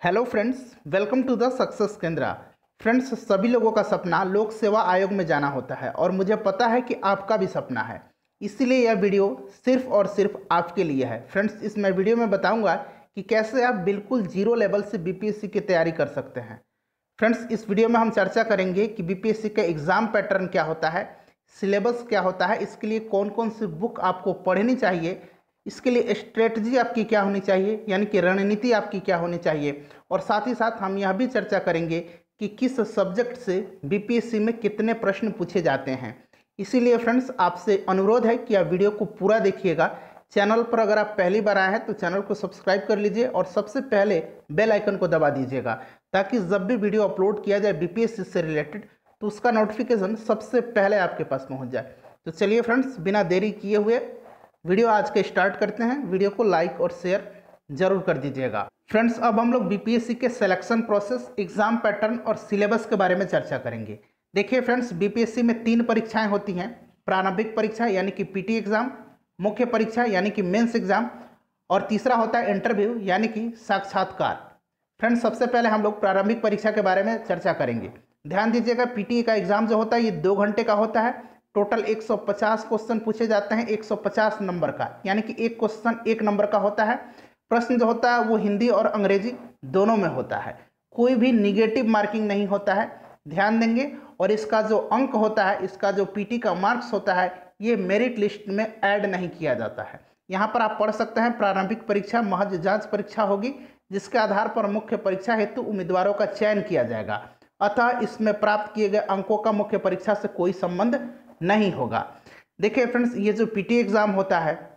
Hello friends, welcome to the success Kendra. Friends, सभी लोगों का सपना लोक सेवा आयोग में जाना होता है और मुझे पता है कि आपका भी सपना है। इसीलिए यह वीडियो सिर्फ और सिर्फ आपके लिए है। फ्रेंड्स, इस मैं वीडियो में बताऊंगा कि कैसे आप बिल्कुल जीरो लेवल से बीपीएससी की तैयारी कर सकते हैं। फ्रेंड्स, इस वीडियो में हम चर्चा करेंगे कि बीपीएससी का एग्ज़ाम पैटर्न क्या होता है, सिलेबस क्या होता है, इसके लिए कौन कौन सी बुक आपको पढ़नी चाहिए, इसके लिए स्ट्रेटजी आपकी क्या होनी चाहिए, यानी कि रणनीति आपकी क्या होनी चाहिए। और साथ ही साथ हम यह भी चर्चा करेंगे कि किस सब्जेक्ट से बीपीएससी में कितने प्रश्न पूछे जाते हैं। इसीलिए फ्रेंड्स, आपसे अनुरोध है कि आप वीडियो को पूरा देखिएगा। चैनल पर अगर आप पहली बार आए हैं तो चैनल को सब्सक्राइब कर लीजिए और सबसे पहले बेल आइकन को दबा दीजिएगा, ताकि जब भी वीडियो अपलोड किया जाए बीपीएससी से रिलेटेड तो उसका नोटिफिकेशन सबसे पहले आपके पास पहुंच जाए। तो चलिए फ्रेंड्स, बिना देरी किए हुए वीडियो आज के स्टार्ट करते हैं। वीडियो को लाइक और शेयर जरूर कर दीजिएगा। फ्रेंड्स, अब हम लोग बीपीएससी के सिलेक्शन प्रोसेस, एग्जाम पैटर्न और सिलेबस के बारे में चर्चा करेंगे। देखिए फ्रेंड्स, बीपीएससी में 3 परीक्षाएं होती हैं। प्रारंभिक परीक्षा यानी कि पीटी एग्जाम, मुख्य परीक्षा यानी कि मेंस एग्जाम, और तीसरा होता है इंटरव्यू यानी कि साक्षात्कार। फ्रेंड्स, सबसे पहले हम लोग प्रारंभिक परीक्षा के बारे में चर्चा करेंगे। ध्यान दीजिएगा, पीटी का एग्जाम जो होता है ये 2 घंटे का होता है। टोटल 150 क्वेश्चन पूछे जाते हैं, 150 नंबर का, यानी कि एक क्वेश्चन 1 नंबर का होता है। प्रश्न जो होता है वो हिंदी और अंग्रेजी दोनों में होता है। कोई भी निगेटिव मार्किंग नहीं होता है, ध्यान देंगे। और इसका जो अंक होता है, इसका जो पीटी का मार्क्स होता है, ये मेरिट लिस्ट में ऐड नहीं किया जाता है। यहाँ पर आप पढ़ सकते हैं, प्रारंभिक परीक्षा महज जांच परीक्षा होगी, जिसके आधार पर मुख्य परीक्षा हेतु उम्मीदवारों का चयन किया जाएगा। अतः इसमें प्राप्त किए गए अंकों का मुख्य परीक्षा से कोई संबंध नहीं होगा। देखिए फ्रेंड्स, ये जो पीटी एग्जाम होता है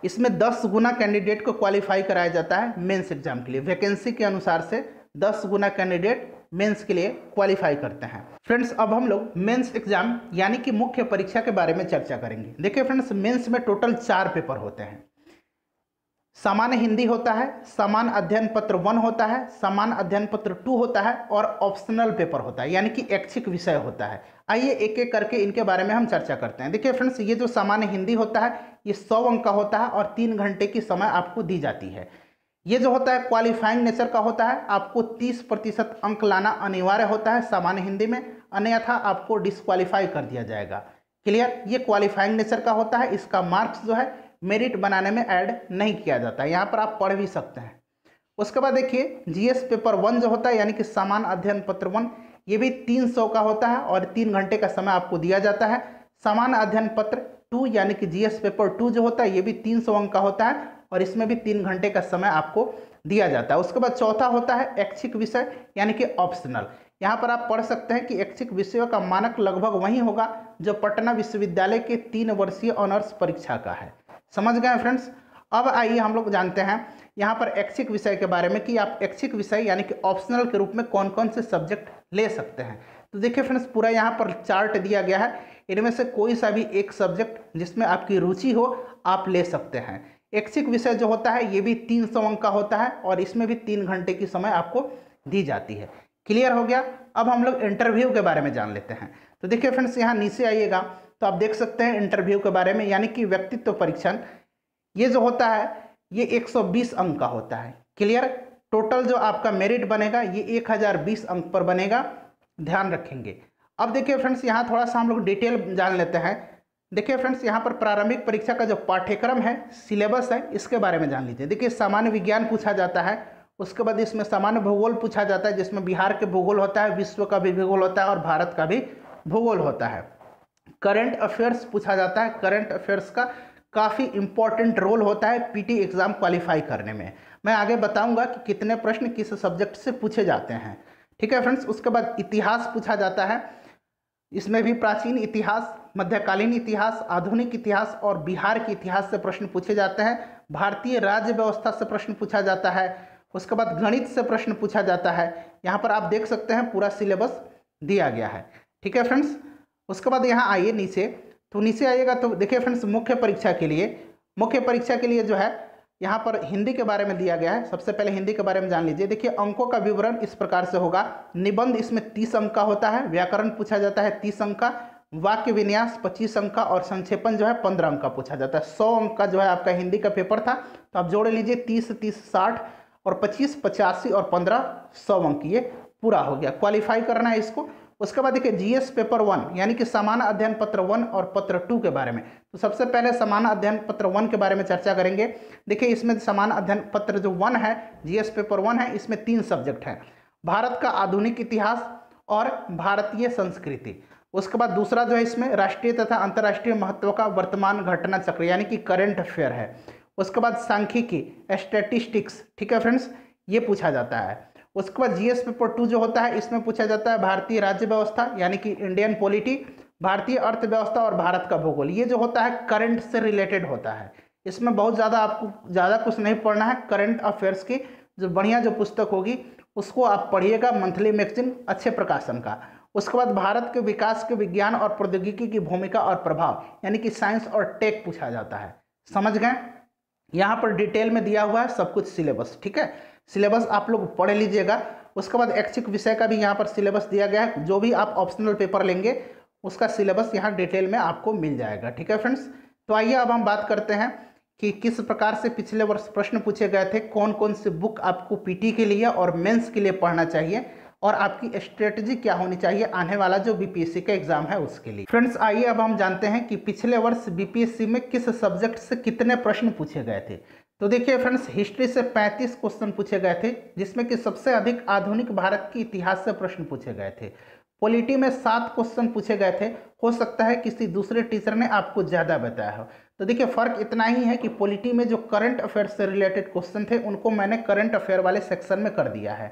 इसमें 10 गुना कैंडिडेट को क्वालिफाई कराया जाता है मेंस एग्जाम के लिए। वैकेंसी के अनुसार से 10 गुना कैंडिडेट मेंस के लिए क्वालिफाई करते हैं। फ्रेंड्स, अब हम लोग मेंस एग्जाम यानी कि मुख्य परीक्षा के बारे में चर्चा करेंगे। देखिए फ्रेंड्स, मेंस में टोटल 4 पेपर होते हैं। सामान्य हिंदी होता है, सामान्य अध्ययन पत्र 1 होता है, सामान्य अध्ययन पत्र 2 होता है और ऑप्शनल पेपर होता है, यानी कि ऐच्छिक विषय होता है। आइए एक एक करके इनके बारे में हम चर्चा करते हैं। देखिए फ्रेंड्स, ये जो सामान्य हिंदी होता है ये 100 अंक का होता है और 3 घंटे की समय आपको दी जाती है। ये जो होता है क्वालिफाइंग नेचर का होता है, आपको 30% अंक लाना अनिवार्य होता है सामान्य हिंदी में, अन्यथा आपको डिस्क्वालीफाई कर दिया जाएगा। क्लियर? ये क्वालिफाइंग नेचर का होता है। इसका मार्क्स जो है मेरिट बनाने में ऐड नहीं किया जाता है। यहाँ पर आप पढ़ भी सकते हैं। उसके बाद देखिए, जीएस पेपर 1 जो होता है यानी कि सामान्य अध्ययन पत्र 1, ये भी 300 का होता है और 3 घंटे का समय आपको दिया जाता है। सामान्य अध्ययन पत्र 2 यानी कि जीएस पेपर 2 जो होता है ये भी 300 अंक का होता है और इसमें भी 3 घंटे का समय आपको दिया जाता है। उसके बाद चौथा होता है ऐच्छिक विषय यानी कि ऑप्शनल। यहाँ पर आप पढ़ सकते हैं कि ऐच्छिक विषयों का मानक लगभग वही होगा जो पटना विश्वविद्यालय के 3 वर्षीय ऑनर्स परीक्षा का है। समझ गए फ्रेंड्स? अब आइए हम लोग जानते हैं यहाँ पर ऐच्छिक विषय के बारे में कि आप ऐच्छिक विषय यानी कि ऑप्शनल के रूप में कौन कौन से सब्जेक्ट ले सकते हैं। तो देखिए फ्रेंड्स, पूरा यहाँ पर चार्ट दिया गया है। इनमें से कोई सा भी एक सब्जेक्ट जिसमें आपकी रुचि हो आप ले सकते हैं। ऐच्छिक विषय जो होता है ये भी 300 अंक का होता है और इसमें भी 3 घंटे की समय आपको दी जाती है। क्लियर हो गया? अब हम लोग इंटरव्यू के बारे में जान लेते हैं। तो देखिए फ्रेंड्स, यहाँ नीचे आइएगा तो आप देख सकते हैं इंटरव्यू के बारे में, यानी कि व्यक्तित्व परीक्षण। ये जो होता है ये 120 अंक का होता है। क्लियर? टोटल जो आपका मेरिट बनेगा ये 1020 अंक पर बनेगा, ध्यान रखेंगे। अब देखिए फ्रेंड्स, यहाँ थोड़ा सा हम लोग डिटेल जान लेते हैं। देखिए फ्रेंड्स, यहाँ पर प्रारंभिक परीक्षा का जो पाठ्यक्रम है, सिलेबस है, इसके बारे में जान लीजिए। देखिए, सामान्य विज्ञान पूछा जाता है, उसके बाद इसमें सामान्य भूगोल पूछा जाता है, जिसमें बिहार के भूगोल होता है, विश्व का भी भूगोल होता है और भारत का भी भूगोल होता है। करंट अफेयर्स पूछा जाता है। करंट अफेयर्स का काफ़ी इंपॉर्टेंट रोल होता है पीटी एग्जाम क्वालिफाई करने में। मैं आगे बताऊंगा कि कितने प्रश्न किस सब्जेक्ट से पूछे जाते हैं। ठीक है फ्रेंड्स? उसके बाद इतिहास पूछा जाता है। इसमें भी प्राचीन इतिहास, मध्यकालीन इतिहास, आधुनिक इतिहास और बिहार के इतिहास से प्रश्न पूछे जाते हैं। भारतीय राज्य व्यवस्था से प्रश्न पूछा जाता है। उसके बाद गणित से प्रश्न पूछा जाता है। यहाँ पर आप देख सकते हैं पूरा सिलेबस दिया गया है। ठीक है फ्रेंड्स? उसके बाद यहाँ आइए नीचे, तो नीचे आइएगा तो देखिए फ्रेंड्स, मुख्य परीक्षा के लिए जो है यहाँ पर हिंदी के बारे में दिया गया है। सबसे पहले हिंदी के बारे में जान लीजिए। देखिए, अंकों का विवरण इस प्रकार से होगा। निबंध इसमें 30 अंक का होता है, व्याकरण पूछा जाता है 30 अंक का, वाक्य विन्यास 25 अंक का और संक्षेपण जो है 15 अंक का पूछा जाता है। 100 अंक का जो है आपका हिंदी का पेपर था, तो आप जोड़ लीजिए 30 30 60 और 25, 85 और 15 100 अंक, ये पूरा हो गया, क्वालिफाई करना है इसको। उसके बाद देखिए जीएस पेपर 1 यानी कि सामान्य अध्ययन पत्र 1 और पत्र 2 के बारे में। तो सबसे पहले सामान्य अध्ययन पत्र 1 के बारे में चर्चा करेंगे। देखिए इसमें सामान्य अध्ययन पत्र जो 1 है, जीएस पेपर 1 है, इसमें 3 सब्जेक्ट हैं, भारत का आधुनिक इतिहास और भारतीय संस्कृति। उसके बाद दूसरा जो है इसमें राष्ट्रीय तथा अंतर्राष्ट्रीय महत्व का वर्तमान घटना चक्र यानी कि करंट अफेयर है। उसके बाद सांख्यिकी, स्टैटिस्टिक्स, ठीक है फ्रेंड्स, ये पूछा जाता है। उसके बाद जीएस पेपर 2 जो होता है इसमें पूछा जाता है भारतीय राज्य व्यवस्था यानी कि इंडियन पॉलिटी, भारतीय अर्थव्यवस्था और भारत का भूगोल। ये जो होता है करंट से रिलेटेड होता है, इसमें बहुत ज़्यादा आपको ज़्यादा कुछ नहीं पढ़ना है। करंट अफेयर्स की जो बढ़िया जो पुस्तक होगी उसको आप पढ़िएगा, मंथली मैगजीन अच्छे प्रकाशन का। उसके बाद भारत के विकास के विज्ञान और प्रौद्योगिकी की भूमिका और प्रभाव यानी कि साइंस और टेक पूछा जाता है। समझ गए? यहाँ पर डिटेल में दिया हुआ है सब कुछ सिलेबस, ठीक है, सिलेबस आप लोग पढ़ लीजिएगा। उसके बाद ऐच्छिक विषय का भी यहाँ पर सिलेबस दिया गया है, जो भी आप ऑप्शनल पेपर लेंगे उसका सिलेबस यहाँ डिटेल में आपको मिल जाएगा, ठीक है फ्रेंड्स। तो आइए अब हम बात करते हैं कि किस प्रकार से पिछले वर्ष प्रश्न पूछे गए थे, कौन कौन से बुक आपको पीटी के लिए और मेंस के लिए पढ़ना चाहिए और आपकी स्ट्रेटजी क्या होनी चाहिए आने वाला जो बीपीएससी का एग्जाम है उसके लिए। फ्रेंड्स आइए अब हम जानते हैं कि पिछले वर्ष बीपीएससी में किस सब्जेक्ट से कितने प्रश्न पूछे गए थे। तो देखिए फ्रेंड्स, हिस्ट्री से 35 क्वेश्चन पूछे गए थे, जिसमें कि सबसे अधिक आधुनिक भारत के इतिहास से प्रश्न पूछे गए थे। पॉलिटी में 7 क्वेश्चन पूछे गए थे, हो सकता है किसी दूसरे टीचर ने आपको ज़्यादा बताया हो। तो देखिए फ़र्क इतना ही है कि पॉलिटी में जो करंट अफेयर से रिलेटेड क्वेश्चन थे उनको मैंने करंट अफेयर वाले सेक्शन में कर दिया है।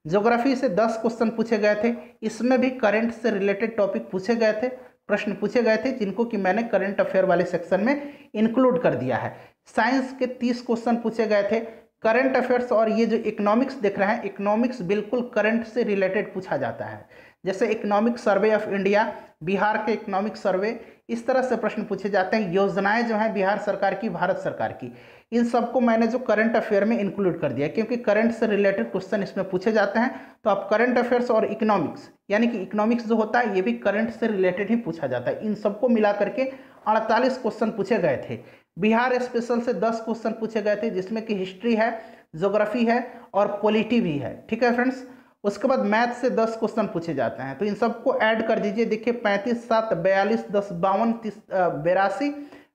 ज्योग्राफी से 10 क्वेश्चन पूछे गए थे, इसमें भी करंट से रिलेटेड टॉपिक पूछे गए थे, प्रश्न पूछे गए थे, जिनको कि मैंने करंट अफेयर वाले सेक्शन में इंक्लूड कर दिया है। साइंस के 30 क्वेश्चन पूछे गए थे, करंट अफेयर्स और ये जो इकोनॉमिक्स देख रहे हैं, इकोनॉमिक्स बिल्कुल करंट से रिलेटेड पूछा जाता है। जैसे economic survey of India, Bihar के इकोनॉमिक सर्वे, इस तरह से प्रश्न पूछे जाते हैं। योजनाएं जो हैं बिहार सरकार की, भारत सरकार की, इन सबको मैंने जो करंट अफेयर में इंक्लूड कर दिया, क्योंकि करंट से रिलेटेड क्वेश्चन इसमें पूछे जाते हैं। तो आप करंट अफेयर्स और इकोनॉमिक्स यानी कि इकोनॉमिक्स जो होता है ये भी करंट से रिलेटेड ही पूछा जाता है। इन सबको मिला करके 48 क्वेश्चन पूछे गए थे। बिहार स्पेशल से 10 क्वेश्चन पूछे गए थे, जिसमें कि हिस्ट्री है, ज्योग्राफी है और पॉलिटी भी है, ठीक है फ्रेंड्स। उसके बाद मैथ से 10 क्वेश्चन पूछे जाते हैं, तो इन सबको ऐड कर दीजिए। देखिए 35, 7, 42, 10, 52,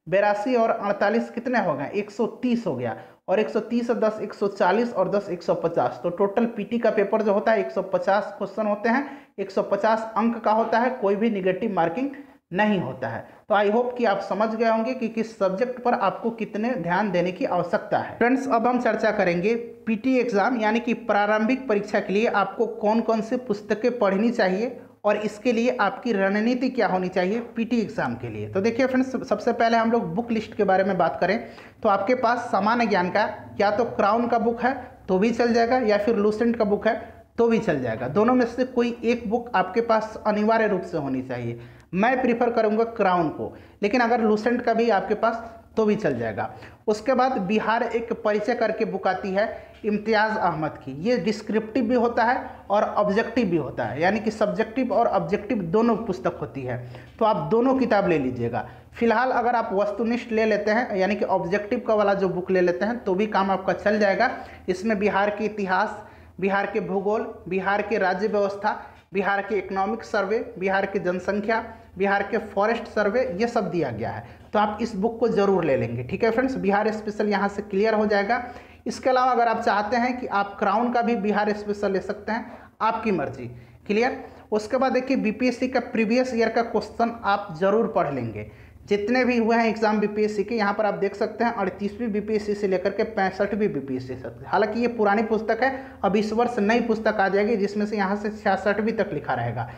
82 और 48 कितने हो गए? 130 हो गया। और 130 और 10 140 और 10 150। तो टोटल पीटी का पेपर जो होता है 150 क्वेश्चन होते हैं, 150 अंक का होता है, कोई भी निगेटिव मार्किंग नहीं होता है। तो आई होप कि आप समझ गए होंगे कि किस सब्जेक्ट पर आपको कितने ध्यान देने की आवश्यकता है। फ्रेंड्स अब हम चर्चा करेंगे पीटी एग्जाम यानी कि प्रारंभिक परीक्षा के लिए आपको कौन कौन सी पुस्तकें पढ़नी चाहिए और इसके लिए आपकी रणनीति क्या होनी चाहिए पीटी एग्जाम के लिए। तो देखिए फ्रेंड्स, सबसे पहले हम लोग बुक लिस्ट के बारे में बात करें तो आपके पास सामान्य ज्ञान का या तो क्राउन का बुक है तो भी चल जाएगा, या फिर लूसेंट का बुक है तो भी चल जाएगा। दोनों में से कोई एक बुक आपके पास अनिवार्य रूप से होनी चाहिए। मैं प्रीफर करूंगा क्राउन को, लेकिन अगर लूसेंट का भी आपके पास तो भी चल जाएगा। उसके बाद बिहार एक परिचय करके बुक आती है इम्तियाज़ अहमद की। ये डिस्क्रिप्टिव भी होता है और ऑब्जेक्टिव भी होता है, यानी कि सब्जेक्टिव और ऑब्जेक्टिव दोनों पुस्तक होती है। तो आप दोनों किताब ले लीजिएगा। फिलहाल अगर आप वस्तुनिष्ठ ले लेते हैं यानी कि ऑब्जेक्टिव का वाला जो बुक ले लेते हैं तो भी काम आपका चल जाएगा। इसमें बिहार के इतिहास, बिहार के भूगोल, बिहार के राज्य व्यवस्था, बिहार के इकोनॉमिक सर्वे, बिहार की जनसंख्या, बिहार के फॉरेस्ट सर्वे, ये सब दिया गया है। तो आप इस बुक को जरूर ले लेंगे, ठीक है फ्रेंड्स। बिहार स्पेशल यहाँ से क्लियर हो जाएगा। इसके अलावा अगर आप चाहते हैं कि आप क्राउन का भी बिहार स्पेशल ले सकते हैं, आपकी मर्जी, क्लियर। उसके बाद देखिए बीपीएससी का प्रीवियस ईयर का क्वेश्चन आप जरूर पढ़ लेंगे, जितने भी हुए हैं एग्जाम बीपीएससी के। यहाँ पर आप देख सकते हैं 38वीं बीपीएससी से लेकर के 65वीं बीपीएससी तक। हालांकि ये पुरानी पुस्तक है, अब इस वर्ष नई पुस्तक आ जाएगी जिसमें से यहाँ से 66वीं तक लिखा रहेगा।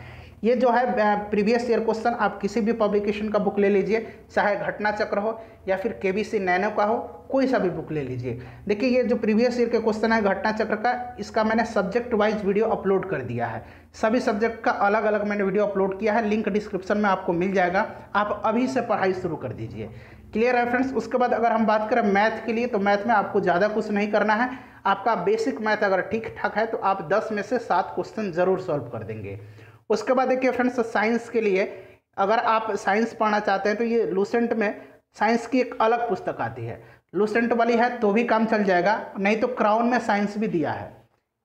ये जो है प्रीवियस ईयर क्वेश्चन आप किसी भी पब्लिकेशन का बुक ले लीजिए, चाहे घटना चक्र हो या फिर केबीसी नैनो का हो, कोई सा भी बुक ले लीजिए। देखिए ये जो प्रीवियस ईयर के क्वेश्चन है घटना चक्र का, इसका मैंने सब्जेक्ट वाइज वीडियो अपलोड कर दिया है। सभी सब्जेक्ट का अलग अलग मैंने वीडियो अपलोड किया है, लिंक डिस्क्रिप्शन में आपको मिल जाएगा। आप अभी से पढ़ाई शुरू कर दीजिए, क्लियर है फ्रेंड्स। उसके बाद अगर हम बात करें मैथ के लिए, तो मैथ में आपको ज़्यादा कुछ नहीं करना है। आपका बेसिक मैथ अगर ठीक ठाक है तो आप 10 में से 7 क्वेश्चन जरूर सॉल्व कर देंगे। उसके बाद देखिए फ्रेंड्स, साइंस के लिए अगर आप साइंस पढ़ना चाहते हैं तो ये लूसेंट में साइंस की एक अलग पुस्तक आती है। लूसेंट वाली है तो भी काम चल जाएगा, नहीं तो क्राउन में साइंस भी दिया है।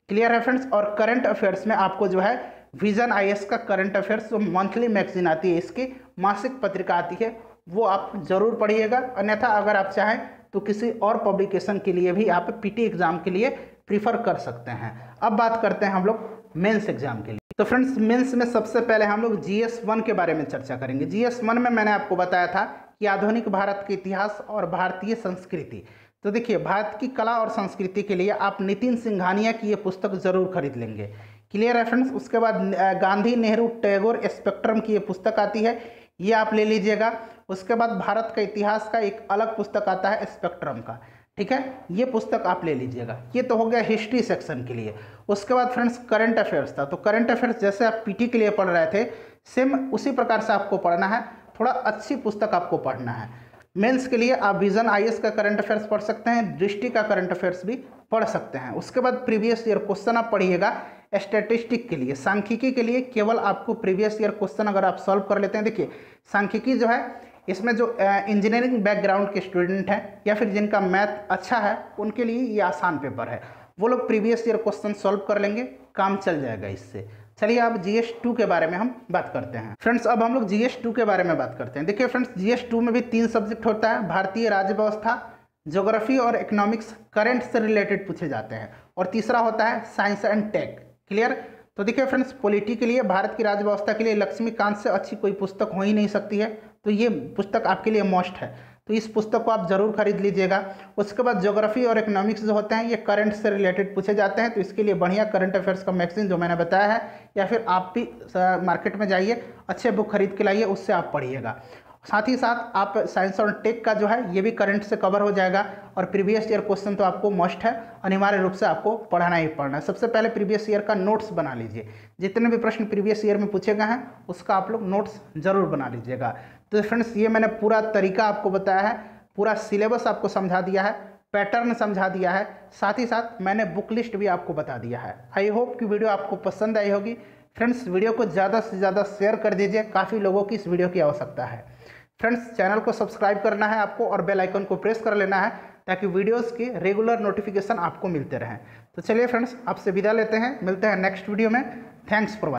क्लियर है फ्रेंड्स। और करंट अफेयर्स में आपको जो है विजन आईएएस का करंट अफेयर्स जो मंथली मैगजीन आती है, इसकी मासिक पत्रिका आती है, वो आप जरूर पढ़िएगा। अन्यथा अगर आप चाहें तो किसी और पब्लिकेशन के लिए भी आप पीटी एग्जाम के लिए प्रीफर कर सकते हैं। अब बात करते हैं हम लोग मेंस एग्जाम के लिए। तो फ्रेंड्स मेंस में सबसे पहले हम लोग GS1 के बारे में चर्चा करेंगे। GS1 में मैंने आपको बताया था कि आधुनिक भारत के इतिहास और भारतीय संस्कृति। तो देखिए, भारत की कला और संस्कृति के लिए आप नितिन सिंघानिया की ये पुस्तक जरूर खरीद लेंगे। क्लियर है फ्रेंड्स। उसके बाद गांधी, नेहरू, टैगोर, स्पेक्ट्रम की ये पुस्तक आती है, ये आप ले लीजिएगा। उसके बाद भारत का इतिहास का एक अलग पुस्तक आता है स्पेक्ट्रम का, ठीक है, ये पुस्तक आप ले लीजिएगा। ये तो हो गया हिस्ट्री सेक्शन के लिए। उसके बाद फ्रेंड्स करंट अफेयर्स था। तो करंट अफेयर्स जैसे आप पीटी के लिए पढ़ रहे थे, सेम उसी प्रकार से आपको पढ़ना है, थोड़ा अच्छी पुस्तक आपको पढ़ना है। मेंस के लिए आप विजन आईएएस का करंट अफेयर्स पढ़ सकते हैं, दृष्टि का करंट अफेयर्स भी पढ़ सकते हैं। उसके बाद प्रीवियस ईयर क्वेश्चन आप पढ़िएगा। स्टैटिस्टिक के लिए, सांख्यिकी के लिए केवल आपको प्रीवियस ईयर क्वेश्चन अगर आप सॉल्व कर लेते हैं, देखिए सांख्यिकी जो है इसमें जो इंजीनियरिंग बैकग्राउंड के स्टूडेंट हैं या फिर जिनका मैथ अच्छा है, उनके लिए ये आसान पेपर है। वो लोग प्रीवियस ईयर क्वेश्चन सॉल्व कर लेंगे, काम चल जाएगा इससे। चलिए अब GS2 के बारे में हम बात करते हैं। फ्रेंड्स अब हम लोग GS2 के बारे में बात करते हैं। देखिए फ्रेंड्स, GS2 में भी 3 सब्जेक्ट होता है। भारतीय राज्य व्यवस्था, ज्योग्राफी और इकोनॉमिक्स करंट से रिलेटेड पूछे जाते हैं, और तीसरा होता है साइंस एंड टेक। क्लियर। तो देखिए फ्रेंड्स, पॉलिटी के लिए, भारत की राज्य व्यवस्था के लिए लक्ष्मीकांत से अच्छी कोई पुस्तक हो ही नहीं सकती है, तो ये पुस्तक आपके लिए मस्ट है, तो इस पुस्तक को आप जरूर खरीद लीजिएगा। उसके बाद ज्योग्राफी और इकोनॉमिक्स जो होते हैं ये करंट से रिलेटेड पूछे जाते हैं, तो इसके लिए बढ़िया करंट अफेयर्स का मैगजीन जो मैंने बताया है, या फिर आप भी मार्केट में जाइए, अच्छे बुक खरीद के लाइए, उससे आप पढ़िएगा। साथ ही साथ आप साइंस और टेक का जो है ये भी करंट से कवर हो जाएगा। और प्रीवियस ईयर क्वेश्चन तो आपको मस्ट है, अनिवार्य रूप से आपको पढ़ना ही पढ़ना है। सबसे पहले प्रीवियस ईयर का नोट्स बना लीजिए, जितने भी प्रश्न प्रीवियस ईयर में पूछे गए हैं उसका आप लोग नोट्स जरूर बना लीजिएगा। तो फ्रेंड्स ये मैंने पूरा तरीका आपको बताया है, पूरा सिलेबस आपको समझा दिया है, पैटर्न समझा दिया है, साथ ही साथ मैंने बुक लिस्ट भी आपको बता दिया है। आई होप कि वीडियो आपको पसंद आई होगी। फ्रेंड्स वीडियो को ज़्यादा से ज़्यादा शेयर कर दीजिए, काफ़ी लोगों की इस वीडियो की आवश्यकता है। फ्रेंड्स चैनल को सब्सक्राइब करना है आपको और बेल आइकन को प्रेस कर लेना है, ताकि वीडियोस की रेगुलर नोटिफिकेशन आपको मिलते रहें। तो चलिए फ्रेंड्स, आपसे विदा लेते हैं, मिलते हैं नेक्स्ट वीडियो में। Thanks for watching.